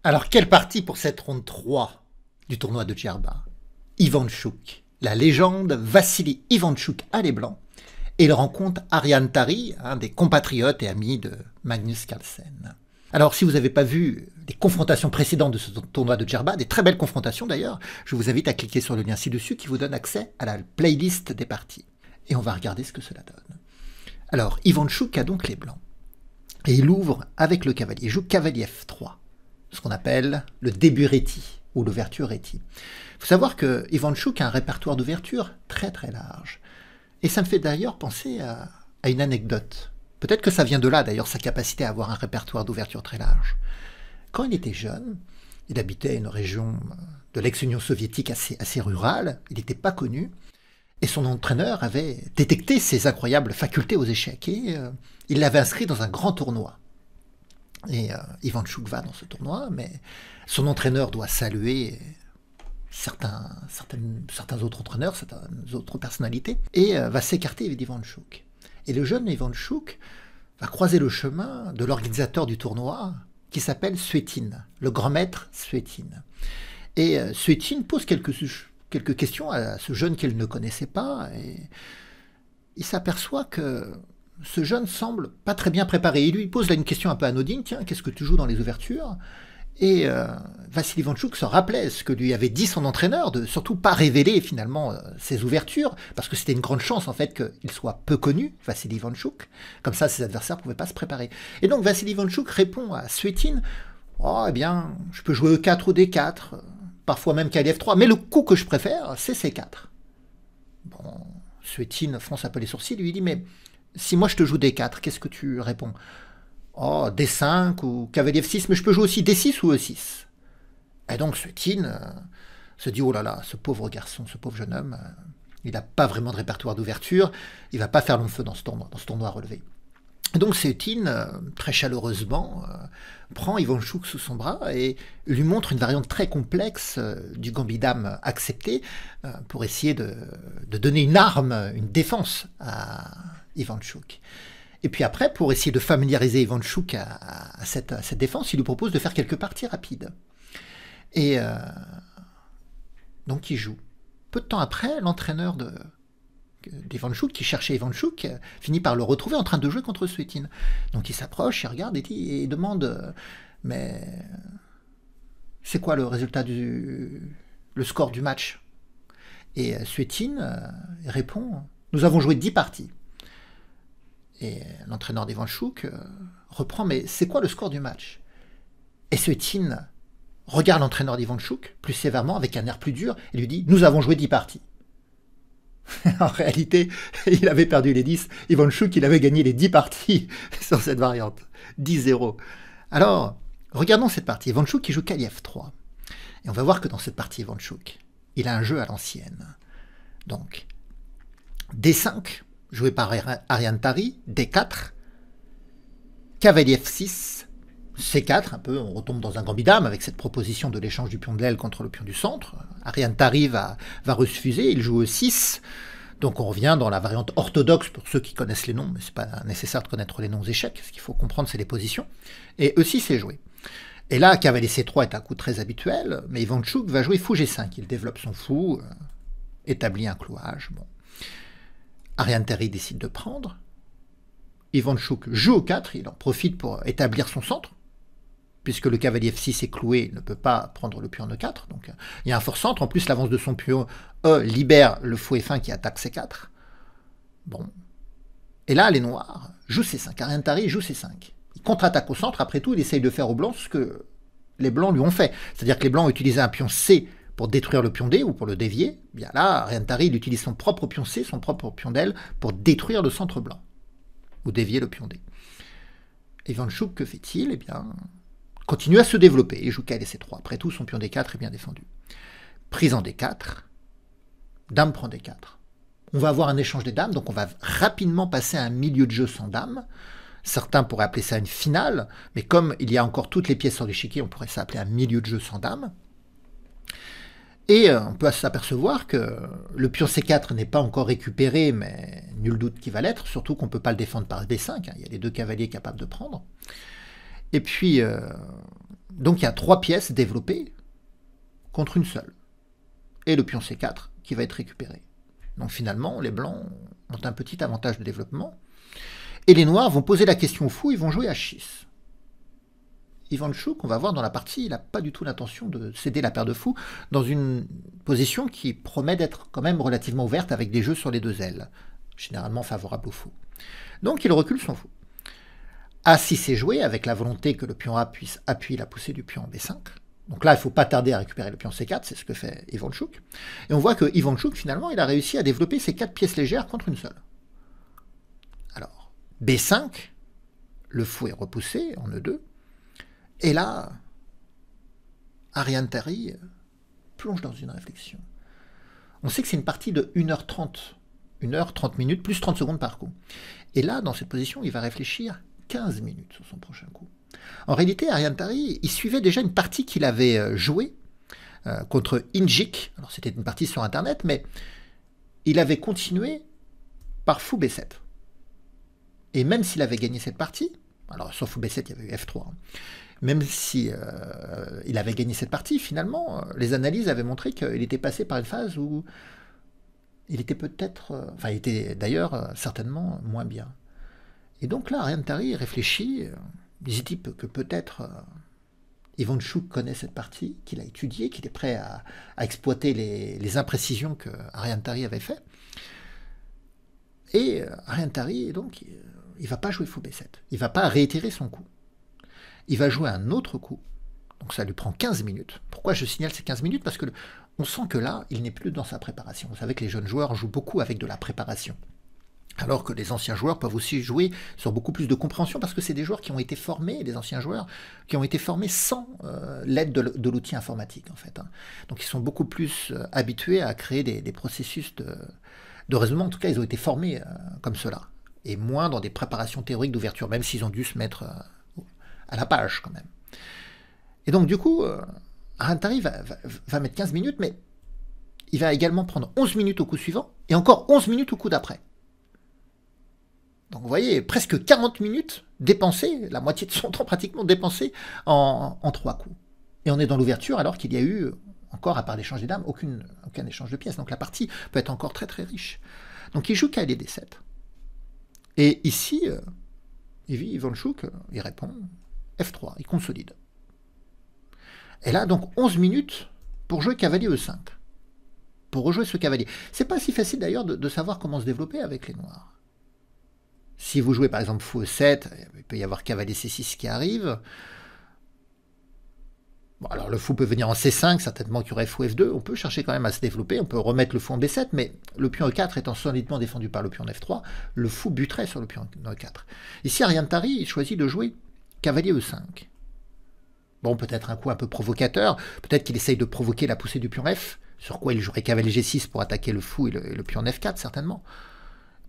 Alors, quelle partie pour cette ronde 3 du tournoi de Djerba? Ivanchuk, la légende Vassili Ivanchuk a les blancs, et il rencontre Ariane Tari, un des compatriotes et amis de Magnus Carlsen. Alors, si vous n'avez pas vu les confrontations précédentes de ce tournoi de Djerba, des très belles confrontations d'ailleurs, je vous invite à cliquer sur le lien ci-dessus qui vous donne accès à la playlist des parties. Et on va regarder ce que cela donne. Alors, Ivanchuk a donc les blancs. Et il ouvre avec le cavalier. Il joue cavalier F3, ce qu'on appelle le début réti, ou l'ouverture réti. Il faut savoir que Ivanchuk a un répertoire d'ouverture très très large. Et ça me fait d'ailleurs penser à une anecdote. Peut-être que ça vient de là d'ailleurs, sa capacité à avoir un répertoire d'ouverture très large. Quand il était jeune, il habitait une région de l'ex-Union soviétique assez rurale, il n'était pas connu, et son entraîneur avait détecté ses incroyables facultés aux échecs, et il l'avait inscrit dans un grand tournoi. Et Ivanchuk va dans ce tournoi, mais son entraîneur doit saluer certains autres entraîneurs, certaines autres personnalités, et va s'écarter d'Ivanchuk. Et le jeune Ivanchuk va croiser le chemin de l'organisateur du tournoi, qui s'appelle Suetin, le grand maître Suetin. Et Suetin pose quelques questions à ce jeune qu'il ne connaissait pas, et il s'aperçoit que ce jeune semble pas très bien préparé. Il lui pose là une question un peu anodine, tiens, qu'est-ce que tu joues dans les ouvertures? Et Vassili Ivanchuk se rappelait ce que lui avait dit son entraîneur, de surtout pas révéler finalement ses ouvertures, parce que c'était une grande chance en fait qu'il soit peu connu, Vassili Ivanchuk, comme ça ses adversaires ne pouvaient pas se préparer. Et donc Vassili Ivanchuk répond à Suetin, oh eh bien, je peux jouer E4 ou D4, parfois même cavalier F3, mais le coup que je préfère, c'est C4. Bon, Suetin fronce un peu les sourcils, lui dit, mais si moi je te joue D4, qu'est-ce que tu réponds? Oh, D5 ou cavalier F6, mais je peux jouer aussi D6 ou E6. Et donc Suetin se dit, oh là là, ce pauvre garçon, ce pauvre jeune homme, il n'a pas vraiment de répertoire d'ouverture, il va pas faire long feu dans ce tournoi relevé. Et donc Suetin, très chaleureusement, prend Ivanchuk sous son bras et lui montre une variante très complexe du gambit dame accepté pour essayer de donner une arme, une défense à Ivanchuk. Et puis après, pour essayer de familiariser Ivanchuk à cette défense, il lui propose de faire quelques parties rapides. Et donc il joue. Peu de temps après, l'entraîneur d'Ivanchuk, qui cherchait Ivanchuk, finit par le retrouver en train de jouer contre Suetin. Donc il s'approche, il regarde et demande mais c'est quoi le résultat le score du match? Et Suetin répond, nous avons joué 10 parties. Et l'entraîneur d'Ivanchuk reprend, mais c'est quoi le score du match? Et Suetin regarde l'entraîneur d'Ivanchuk plus sévèrement, avec un air plus dur, et lui dit, nous avons joué 10 parties. En réalité, il avait perdu les 10. Ivanchuk, il avait gagné les 10 parties sur cette variante. 10-0. Alors, regardons cette partie. Ivanchuk qui joue cavalier F3. Et on va voir que dans cette partie, Ivanchuk, il a un jeu à l'ancienne. Donc, D5, joué par Ariane Tari, D4, cavalier F6, C4, un peu, on retombe dans un gambit dame avec cette proposition de l'échange du pion de l'aile contre le pion du centre. Ariane Tari va refuser, il joue E6, donc on revient dans la variante orthodoxe pour ceux qui connaissent les noms, mais c'est pas nécessaire de connaître les noms aux échecs, ce qu'il faut comprendre c'est les positions, et E6 est joué. Et là, cavalier C3 est un coup très habituel, mais Ivanchuk va jouer fou G5, il développe son fou, établit un clouage, bon. Ariane Tari décide de prendre. Ivanchuk joue au 4, il en profite pour établir son centre, puisque le cavalier F6 est cloué, il ne peut pas prendre le pion en E4. Donc il y a un fort centre. En plus, l'avance de son pion E libère le fou F1 qui attaque C4. Bon. Et là, les noirs jouent C5. Ariane Tari joue C5. Il contre-attaque au centre. Après tout, il essaye de faire aux blancs ce que les blancs lui ont fait. C'est-à-dire que les blancs utilisaient un pion C pour détruire le pion D ou pour le dévier. Bien là, Ariane Tari il utilise son propre pion C, son propre pion d'aile, pour détruire le centre blanc. Ou dévier le pion D. Ivanchuk, que fait-il? Eh bien, continue à se développer. Il joue cavalier C3. Après tout, son pion D4 est bien défendu. Prise en D4. Dame prend D4. On va avoir un échange des dames, donc on va rapidement passer à un milieu de jeu sans dame. Certains pourraient appeler ça une finale, mais comme il y a encore toutes les pièces sur l'échiquier, on pourrait s'appeler un milieu de jeu sans dame. Et on peut s'apercevoir que le pion C4 n'est pas encore récupéré, mais nul doute qu'il va l'être, surtout qu'on ne peut pas le défendre par B5, hein. Il y a les deux cavaliers capables de prendre. Et puis, Donc il y a 3 pièces développées contre une seule. Et le pion C4 qui va être récupéré. Donc finalement, les blancs ont un petit avantage de développement. Et les noirs vont poser la question au fou, ils vont jouer H6. Ivantchouk, on va voir dans la partie, il n'a pas du tout l'intention de céder la paire de fous dans une position qui promet d'être quand même relativement ouverte avec des jeux sur les 2 ailes, généralement favorables au fou. Donc il recule son fou. A6 est joué avec la volonté que le pion A puisse appuyer la poussée du pion en B5. Donc là, il ne faut pas tarder à récupérer le pion C4, c'est ce que fait Ivantchouk. Et on voit que Ivantchouk, finalement, il a réussi à développer ses 4 pièces légères contre une seule. Alors, B5, le fou est repoussé en E2. Et là, Ariane Tari plonge dans une réflexion. On sait que c'est une partie de 1h30, 1h30 minutes, plus 30 secondes par coup. Et là, dans cette position, il va réfléchir 15 minutes sur son prochain coup. En réalité, Ariane Tari, il suivait déjà une partie qu'il avait jouée contre Injik. Alors c'était une partie sur Internet, mais il avait continué par fou B7. Et même s'il avait gagné cette partie, alors sur fou B7, il y avait eu F3, même si il avait gagné cette partie, finalement, les analyses avaient montré qu'il était passé par une phase où il était peut-être, il était d'ailleurs certainement moins bien. Et donc là, Ariane Tari réfléchit, il se dit que peut-être Ivantchouk connaît cette partie, qu'il a étudiée, qu'il est prêt à exploiter les imprécisions que Ariane Tari avait fait. Et Ariane Tari, donc, il ne va pas jouer fou B7, il ne va pas réitérer son coup. Il va jouer un autre coup, donc ça lui prend 15 minutes. Pourquoi je signale ces 15 minutes? Parce que on sent que là, il n'est plus dans sa préparation. Vous savez que les jeunes joueurs jouent beaucoup avec de la préparation, alors que les anciens joueurs peuvent aussi jouer sur beaucoup plus de compréhension, parce que c'est des joueurs qui ont été formés, les anciens joueurs, qui ont été formés sans l'aide de l'outil informatique, en fait. Donc ils sont beaucoup plus habitués à créer des processus de raisonnement. En tout cas, ils ont été formés comme cela, et moins dans des préparations théoriques d'ouverture, même s'ils ont dû se mettre à la page quand même. Et donc du coup, Ariane Tari va mettre 15 minutes, mais il va également prendre 11 minutes au coup suivant, et encore 11 minutes au coup d'après. Donc vous voyez, presque 40 minutes dépensées, la moitié de son temps pratiquement dépensé en 3 coups. Et on est dans l'ouverture alors qu'il y a eu, encore à part l'échange des dames, aucun échange de pièces. Donc la partie peut être encore très très riche. Donc il joue cavalier D7. Et ici, Ivantchouk, il répond F3, il consolide. Et là, donc 11 minutes pour jouer cavalier E5. Pour rejouer ce cavalier. C'est pas si facile d'ailleurs de savoir comment se développer avec les noirs. Si vous jouez par exemple fou E7, il peut y avoir cavalier C6 qui arrive. Bon, alors le fou peut venir en C5, certainement qu'il y aurait fou F2. On peut chercher quand même à se développer, on peut remettre le fou en B7, mais le pion E4 étant solidement défendu par le pion F3, le fou buterait sur le pion E4. Ici, Ariane Tari, il choisit de jouer cavalier E5. Bon, peut-être un coup un peu provocateur, peut-être qu'il essaye de provoquer la poussée du pion F, sur quoi il jouerait cavalier G6 pour attaquer le fou et le pion F4, certainement.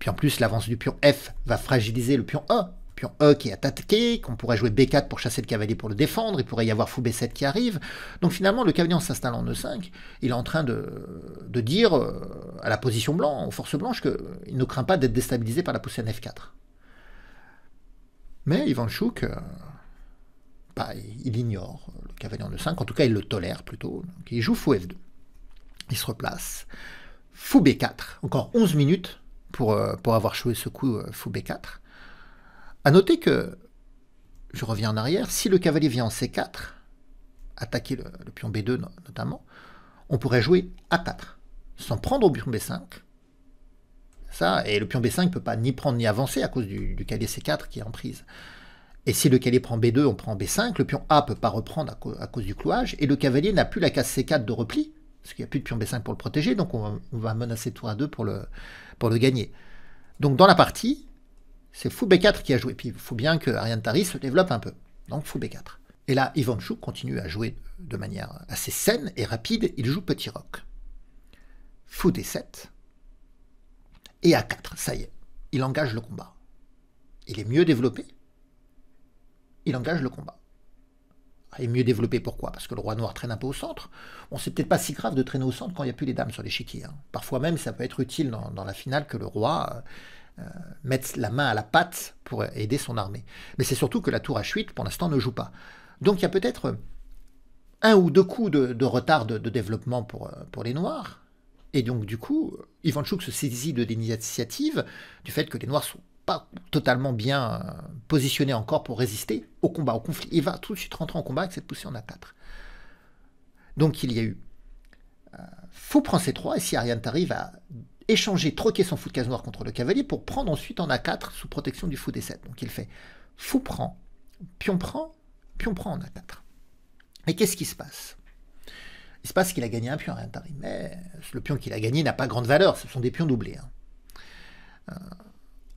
Puis en plus, l'avance du pion F va fragiliser le pion E. Pion E qui est attaqué, qu'on pourrait jouer B4 pour chasser le cavalier pour le défendre, il pourrait y avoir fou B7 qui arrive. Donc finalement, le cavalier en s'installant en E5, il est en train de dire à la position blanche, aux forces blanches, qu'il ne craint pas d'être déstabilisé par la poussée en F4. Mais Ivantchouk, il ignore le cavalier en E5, en tout cas il le tolère plutôt. Donc, il joue fou F2. Il se replace. Fou B4, encore 11 minutes pour avoir joué ce coup fou B4. A noter que, je reviens en arrière, si le cavalier vient en C4, attaquer le pion B2 notamment, on pourrait jouer A4, sans prendre au pion B5. Ça, et le pion B5 ne peut pas ni prendre ni avancer à cause du cavalier C4 qui est en prise. Et si le cavalier prend B2, on prend B5, le pion A ne peut pas reprendre à cause du clouage, et le cavalier n'a plus la case C4 de repli, parce qu'il n'y a plus de pion B5 pour le protéger, donc on va menacer tour A2 pour le gagner. Donc dans la partie, c'est fou B4 qui a joué. Puis il faut bien que Ariane Tari se développe un peu. Donc fou B4. Et là, Ivantchouk continue à jouer de manière assez saine et rapide. Il joue petit roc. Fou D7. Et A4, ça y est. Il engage le combat. Il est mieux développé. Il engage le combat. Il est mieux développé, pourquoi? Parce que le roi noir traîne un peu au centre. Bon, c'est peut-être pas si grave de traîner au centre quand il n'y a plus les dames sur l'échiquier. Parfois même, ça peut être utile dans la finale que le roi mette la main à la patte pour aider son armée. Mais c'est surtout que la tour H8, pour l'instant, ne joue pas. Donc il y a peut-être un ou deux coups de retard de développement pour les noirs. Et donc du coup, Ivanchuk se saisit de l'initiative du fait que les noirs sont pas totalement bien positionnés encore pour résister au combat, au conflit. Il va tout de suite rentrer en combat avec cette poussée en A4. Donc il y a eu fou prend C3 et si Ariane Tari va échanger, troquer son fou de case noire contre le cavalier pour prendre ensuite en A4 sous protection du fou D7. Donc il fait fou prend pion prend en A4. Et qu'est-ce qui se passe? Il se passe qu'il a gagné un pion Ariane Tari, mais le pion qu'il a gagné n'a pas grande valeur, ce sont des pions doublés.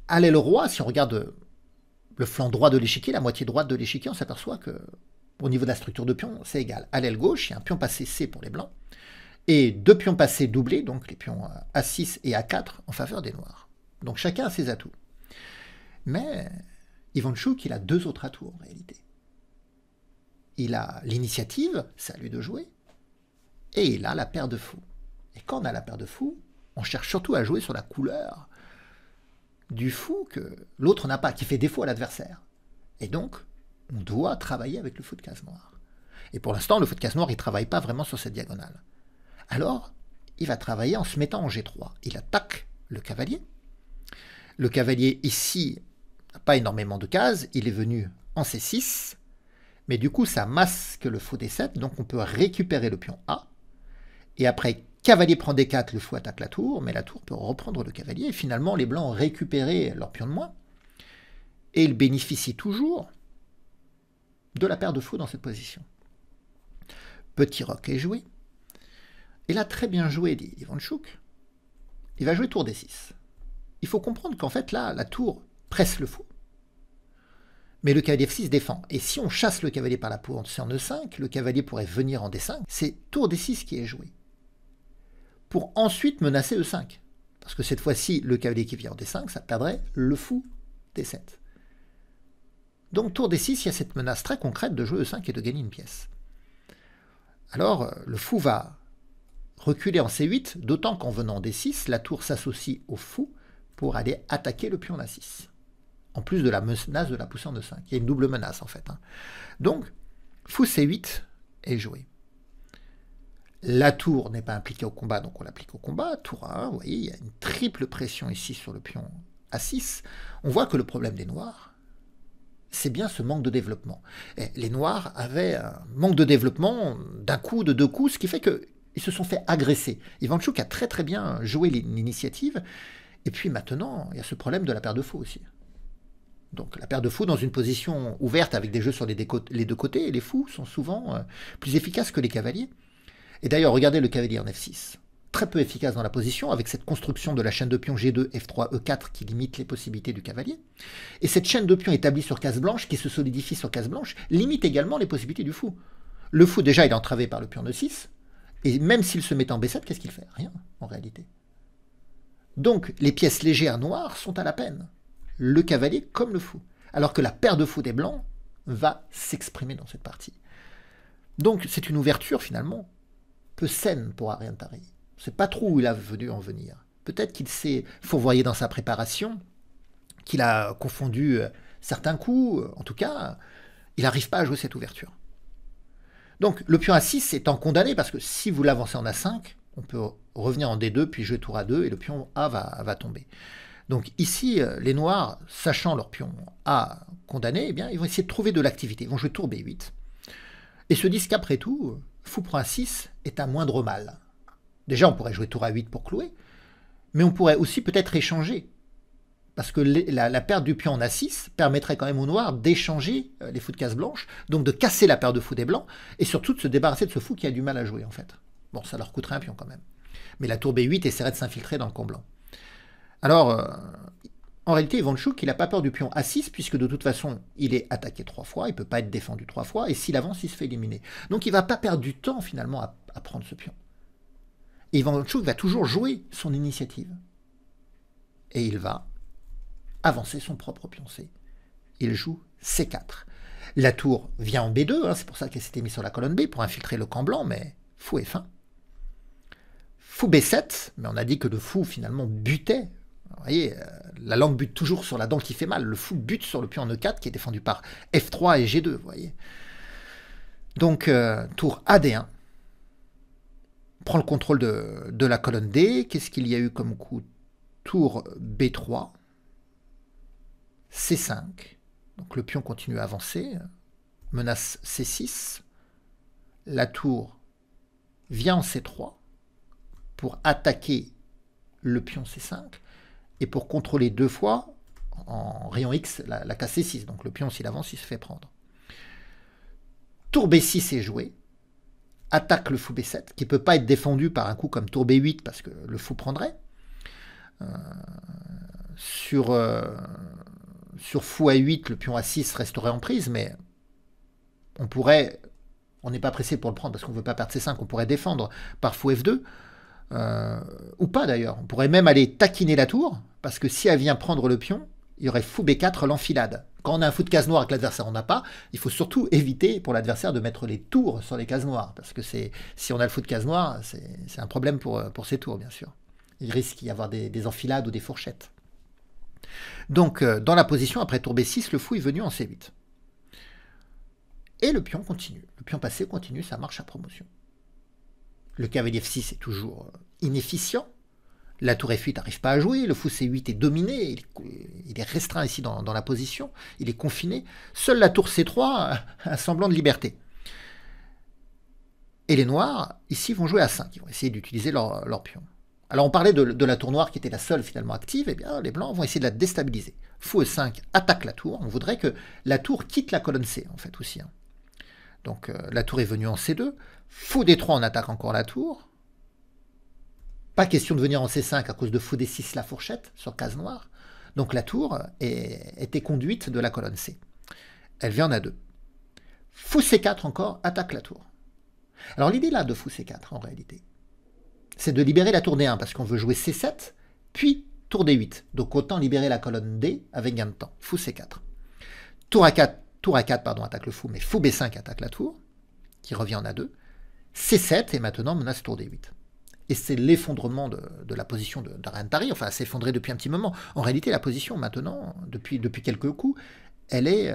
À l'aile roi, si on regarde le flanc droit de l'échiquier, la moitié droite de l'échiquier, on s'aperçoit que au niveau de la structure de pion, c'est égal. À l'aile gauche, il y a un pion passé C pour les blancs, et deux pions passés doublés, donc les pions A6 et A4 en faveur des noirs. Donc chacun a ses atouts. Mais Ivanchuk, il a deux autres atouts en réalité. Il a l'initiative, c'est à lui de jouer, et il a la paire de fous. Et quand on a la paire de fous, on cherche surtout à jouer sur la couleur du fou que l'autre n'a pas, qui fait défaut à l'adversaire. Et donc, on doit travailler avec le fou de case noire. Et pour l'instant, le fou de case noire, il ne travaille pas vraiment sur cette diagonale. Alors, il va travailler en se mettant en G3. Il attaque le cavalier. Le cavalier, ici, n'a pas énormément de cases. Il est venu en C6. Mais du coup, ça masque le fou D7. Donc, on peut récupérer le pion A. Et après, cavalier prend D4, le fou attaque la tour. Mais la tour peut reprendre le cavalier. Et finalement, les blancs ont récupéré leur pion de moins. Et ils bénéficient toujours de la paire de fous dans cette position. Petit roc est joué. Il a très bien joué, dit Ivanchuk. Il va jouer tour D6. Il faut comprendre qu'en fait, là, la tour presse le fou. Mais le cavalier F6 défend. Et si on chasse le cavalier par la poussée en E5, le cavalier pourrait venir en D5. C'est tour D6 qui est joué. Pour ensuite menacer E5. Parce que cette fois-ci, le cavalier qui vient en D5, ça perdrait le fou D7. Donc tour D6, il y a cette menace très concrète de jouer E5 et de gagner une pièce. Alors, le fou va reculer en C8, d'autant qu'en venant D6, la tour s'associe au fou pour aller attaquer le pion A6. En plus de la menace de la poussée en E5. Il y a une double menace en fait. Donc, fou C8 est joué. La tour n'est pas impliquée au combat, donc on l'applique au combat. Tour A1, vous voyez, il y a une triple pression ici sur le pion A6. On voit que le problème des noirs, c'est bien ce manque de développement. Et les noirs avaient un manque de développement d'un coup, de deux coups, ce qui fait qu'ils se sont fait agresser. Ivanchuk a très très bien joué l'initiative. Et puis maintenant, il y a ce problème de la paire de fous aussi. Donc la paire de fous dans une position ouverte avec des jeux sur les deux côtés, et les fous sont souvent plus efficaces que les cavaliers. Et d'ailleurs, regardez le cavalier en F6. Très peu efficace dans la position, avec cette construction de la chaîne de pions G2, F3, E4 qui limite les possibilités du cavalier. Et cette chaîne de pions établie sur case blanche, qui se solidifie sur case blanche, limite également les possibilités du fou. Le fou, déjà, il est entravé par le pion E6, et même s'il se met en B7, qu'est-ce qu'il fait? Rien, en réalité. Donc, les pièces légères noires sont à la peine. Le cavalier comme le fou. Alors que la paire de fous des blancs va s'exprimer dans cette partie. Donc, c'est une ouverture, finalement, peu saine pour Ariane Tari. C'est pas trop où il a voulu en venir. Peut-être qu'il s'est fourvoyé dans sa préparation, qu'il a confondu certains coups. En tout cas, il n'arrive pas à jouer cette ouverture. Donc, le pion A6 étant condamné, parce que si vous l'avancez en A5, on peut revenir en D2, puis jouer tour A2, et le pion A va tomber. Donc ici, les noirs, sachant leur pion A condamné, eh bien, ils vont essayer de trouver de l'activité. Ils vont jouer tour B8. Et se disent qu'après tout, fou prend A6 est un moindre mal. Déjà, on pourrait jouer tour A8 pour clouer, mais on pourrait aussi peut-être échanger. Parce que la perte du pion en A6 permettrait quand même aux noirs d'échanger les fous de case blanche, donc de casser la paire de fous des blancs, et surtout de se débarrasser de ce fou qui a du mal à jouer en fait. Bon, ça leur coûterait un pion quand même. Mais la tour B8 essaierait de s'infiltrer dans le camp blanc. Alors, en réalité, Ivanchuk, il n'a pas peur du pion A6, puisque de toute façon, il est attaqué 3 fois, il ne peut pas être défendu 3 fois, et s'il avance, il se fait éliminer. Donc il ne va pas perdre du temps, finalement, à prendre ce pion. Et Ivanchuk va toujours jouer son initiative. Et il va avancer son propre pion C. Il joue C4. La tour vient en B2, c'est pour ça qu'elle s'était mise sur la colonne B, pour infiltrer le camp blanc, mais fou F1. Fou B7, mais on a dit que le fou, finalement, butait. Vous voyez, la langue bute toujours sur la dent qui fait mal. Le fou bute sur le pion en E4 qui est défendu par F3 et G2, vous voyez. Donc, tour AD1. Prend le contrôle de la colonne D. Qu'est-ce qu'il y a eu comme coup? Tour B3. C5. Donc le pion continue à avancer. Menace C6. La tour vient en C3 pour attaquer le pion C5 et pour contrôler deux fois en rayon X la case C6. Donc le pion, s'il avance, il se fait prendre. Tour B6 est joué. Attaque le fou B7, qui ne peut pas être défendu par un coup comme tour B8 parce que le fou prendrait. Sur fou A8, le pion A6 resterait en prise, mais on n'est pas pressé pour le prendre parce qu'on ne veut pas perdre C5, on pourrait défendre par fou F2, ou pas d'ailleurs. On pourrait même aller taquiner la tour, parce que si elle vient prendre le pion, il y aurait fou B4 l'enfilade. Quand on a un fou de case noire que l'adversaire n'en a pas, il faut surtout éviter pour l'adversaire de mettre les tours sur les cases noires, parce que si on a le fou de case noire, c'est un problème pour ces tours, bien sûr. Il risque d'y avoir des enfilades ou des fourchettes. Donc, dans la position, après tour B6, le fou est venu en C8. Et le pion continue. Le pion passé continue sa marche à promotion. Le cavalier F6 est toujours inefficient. La tour F8 n'arrive pas à jouer. Le fou C8 est dominé. Il est restreint ici dans la position. Il est confiné. Seule la tour C3 a un semblant de liberté. Et les noirs, ici, vont jouer à 5. Ils vont essayer d'utiliser leur pion. Alors on parlait de la tour noire qui était la seule finalement active, et bien les blancs vont essayer de la déstabiliser. Fou E5 attaque la tour, on voudrait que la tour quitte la colonne C en fait aussi. Donc la tour est venue en C2, fou D3 on attaque encore la tour. Pas question de venir en C5 à cause de fou D6 la fourchette sur case noire. Donc la tour était conduite de la colonne C. Elle vient en A2. Fou C4 encore attaque la tour. Alors l'idée là de fou C4 en réalité, c'est de libérer la tour D1, parce qu'on veut jouer C7, puis tour D8. Donc autant libérer la colonne D avec gain de temps. Fou C4. Tour A4 attaque le fou, mais fou B5 attaque la tour, qui revient en A2. C7 et maintenant menace tour D8. Et c'est l'effondrement de la position d'Ariane Tari, enfin elle s'est effondrée depuis un petit moment. En réalité, la position maintenant, depuis quelques coups, elle est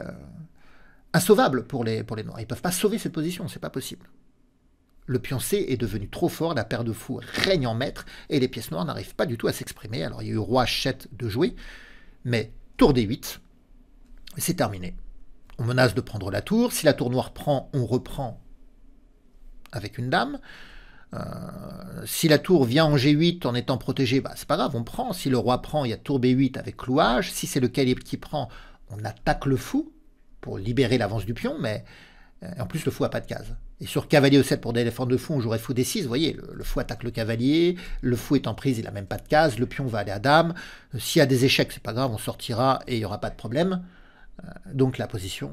insauvable pour les noirs. Ils ne peuvent pas sauver cette position, c'est pas possible. Le pion C est devenu trop fort, la paire de fous règne en maître, et les pièces noires n'arrivent pas du tout à s'exprimer. Alors il y a eu roi H7 de jouer, mais tour D8, c'est terminé. On menace de prendre la tour. Si la tour noire prend, on reprend avec une dame. Si la tour vient en G8 en étant protégée, bah, c'est pas grave, on prend. Si le roi prend, il y a tour B8 avec clouage. Si c'est le calibre qui prend, on attaque le fou pour libérer l'avance du pion, mais en plus le fou n'a pas de case. Et sur cavalier E7 pour défendre le fou, on jouerait fou D6, vous voyez, le fou attaque le cavalier, le fou est en prise, il n'a même pas de case, le pion va aller à dame. S'il y a des échecs, c'est pas grave, on sortira et il n'y aura pas de problème. Donc la position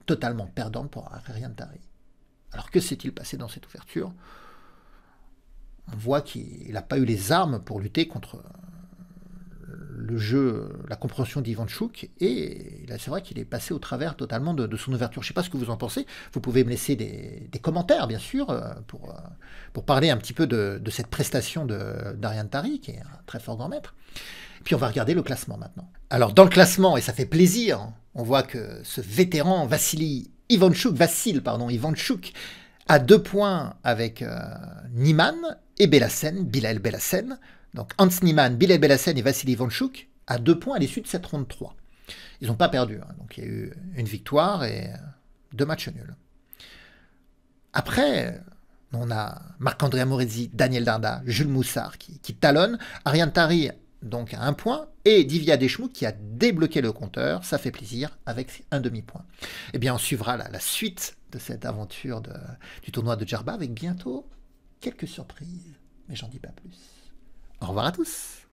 totalement perdante pour Ariane Tari. Alors que s'est-il passé dans cette ouverture? On voit qu'il n'a pas eu les armes pour lutter contre le jeu, la compréhension d'Ivanchuk, et c'est vrai qu'il est passé au travers totalement de son ouverture. Je ne sais pas ce que vous en pensez, vous pouvez me laisser des commentaires, bien sûr, pour parler un petit peu de cette prestation d'Ariane Tari, qui est un très fort grand maître. Et puis on va regarder le classement maintenant. Alors dans le classement, et ça fait plaisir, on voit que ce vétéran Ivanchuk a 2 points avec Niemann et Bellassène, Bilal Bellassène. Donc Hans Niemann, Bilal Bellassène et Vassili Ivanchuk à 2 points à l'issue de cette ronde 3. Ils n'ont pas perdu, donc il y a eu une victoire et 2 matchs nuls. Après, on a Marc-André Morezzi, Daniel Darda, Jules Moussard qui talonnent, Ariane Tari donc à 1 point, et Divya Deschmouk qui a débloqué le compteur, ça fait plaisir, avec un demi-point. Eh bien, on suivra la suite de cette aventure du tournoi de Djerba avec bientôt quelques surprises, mais j'en dis pas plus. Au revoir à tous.